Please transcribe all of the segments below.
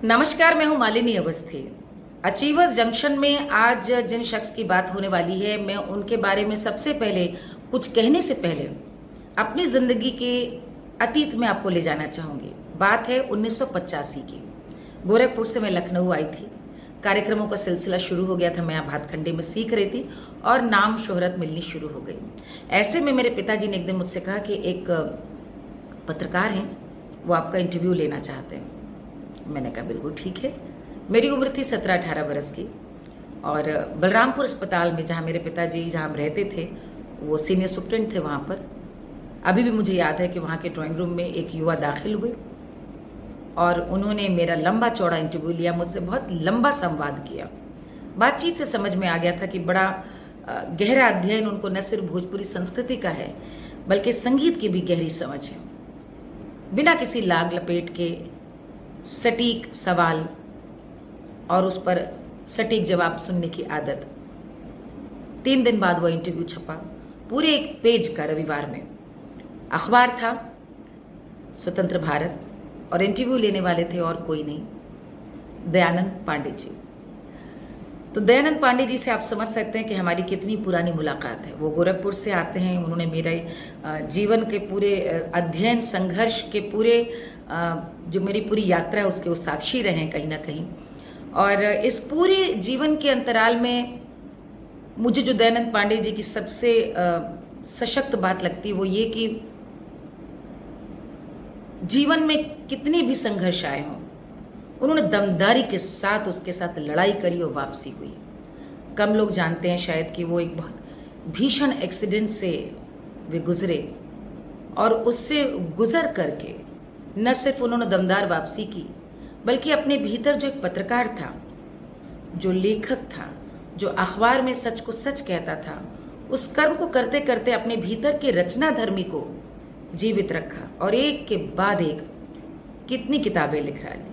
नमस्कार, मैं हूं मालिनी अवस्थी। अचीवर्स जंक्शन में आज जिन शख्स की बात होने वाली है, मैं उनके बारे में सबसे पहले कुछ कहने से पहले अपनी जिंदगी के अतीत में आपको ले जाना चाहूंगी। बात है 1985 की। गोरखपुर से मैं लखनऊ आई थी। कार्यक्रमों का सिलसिला शुरू हो गया था। मैं यहाँ भातखंडे में सीख रही थी और नाम शोहरत मिलनी शुरू हो गई। ऐसे में मेरे पिताजी ने एक दिन मुझसे कहा कि एक पत्रकार हैं, वो आपका इंटरव्यू लेना चाहते हैं। मैंने कहा बिल्कुल ठीक है। मेरी उम्र थी 17-18 बरस की और बलरामपुर अस्पताल में, जहाँ मेरे पिताजी जहाँ हम रहते थे, वो सीनियर सुप्रिंटेंडेंट थे वहाँ पर। अभी भी मुझे याद है कि वहाँ के ड्राइंग रूम में एक युवा दाखिल हुए और उन्होंने मेरा लंबा चौड़ा इंटरव्यू लिया, मुझसे बहुत लंबा संवाद किया। बातचीत से समझ में आ गया था कि बड़ा गहरा अध्ययन उनको न सिर्फ भोजपुरी संस्कृति का है, बल्कि संगीत की भी गहरी समझ है। बिना किसी लाग लपेट के सटीक सवाल और उस पर सटीक जवाब सुनने की आदत। 3 दिन बाद वो इंटरव्यू छपा, पूरे एक पेज का। रविवार में अखबार था स्वतंत्र भारत और इंटरव्यू लेने वाले थे और कोई नहीं, दयानंद पांडे जी। तो दयानंद पांडे जी से आप समझ सकते हैं कि हमारी कितनी पुरानी मुलाकात है। वो गोरखपुर से आते हैं। उन्होंने मेरे जीवन के पूरे अध्ययन संघर्ष के पूरे जो मेरी पूरी यात्रा है उसके वो साक्षी रहे हैं कहीं ना कहीं। और इस पूरे जीवन के अंतराल में मुझे जो दयानंद पांडे जी की सबसे सशक्त बात लगती है वो ये कि जीवन में कितने भी संघर्ष आए हों, उन्होंने दमदारी के साथ उसके साथ लड़ाई करी और वापसी हुई। कम लोग जानते हैं शायद कि वो एक बहुत भीषण एक्सीडेंट से वे गुजरे और उससे गुजर करके न सिर्फ उन्होंने दमदार वापसी की, बल्कि अपने भीतर जो एक पत्रकार था, जो लेखक था, जो अखबार में सच को सच कहता था, उस कर्म को करते करते अपने भीतर के रचना धर्मी को जीवित रखा और एक के बाद एक कितनी किताबें लिख रहा है।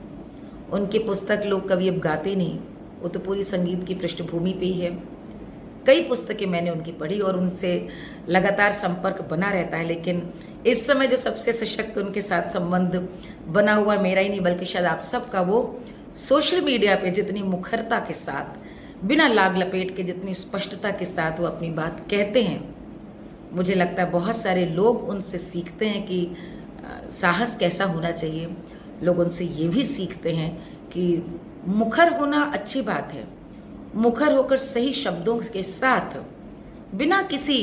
उनकी पुस्तक लोग कभी अब गाते नहीं, वो तो पूरी संगीत की पृष्ठभूमि पे ही है। कई पुस्तकें मैंने उनकी पढ़ी और उनसे लगातार संपर्क बना रहता है। लेकिन इस समय जो सबसे सशक्त उनके साथ संबंध बना हुआ मेरा ही नहीं, बल्कि शायद आप सबका, वो सोशल मीडिया पे जितनी मुखरता के साथ, बिना लाग लपेट के, जितनी स्पष्टता के साथ वो अपनी बात कहते हैं, मुझे लगता है बहुत सारे लोग उनसे सीखते हैं कि साहस कैसा होना चाहिए। लोग उनसे ये भी सीखते हैं कि मुखर होना अच्छी बात है, मुखर होकर सही शब्दों के साथ बिना किसी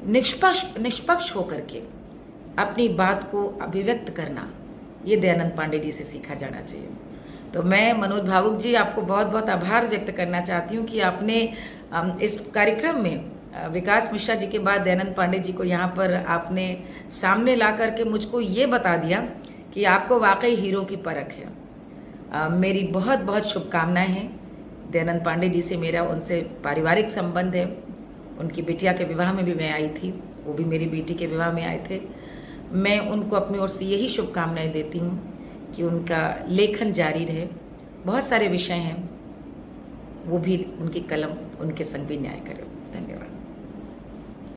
निष्पक्ष होकर के अपनी बात को अभिव्यक्त करना, ये दयानंद पांडे जी से सीखा जाना चाहिए। तो मैं मनोज भावुक जी आपको बहुत बहुत आभार व्यक्त करना चाहती हूँ कि आपने इस कार्यक्रम में विकास मिश्रा जी के बाद दयानंद पांडे जी को यहाँ पर आपने सामने ला करके मुझको ये बता दिया कि आपको वाकई हीरो की परख है। मेरी बहुत बहुत शुभकामनाएं हैं। दयानंद पांडे जी से मेरा उनसे पारिवारिक संबंध है। उनकी बिटिया के विवाह में भी मैं आई थी, वो भी मेरी बेटी के विवाह में आए थे। मैं उनको अपनी ओर से यही शुभकामनाएं देती हूँ कि उनका लेखन जारी रहे। बहुत सारे विषय हैं, वो भी, उनकी कलम उनके संग भी न्याय करे।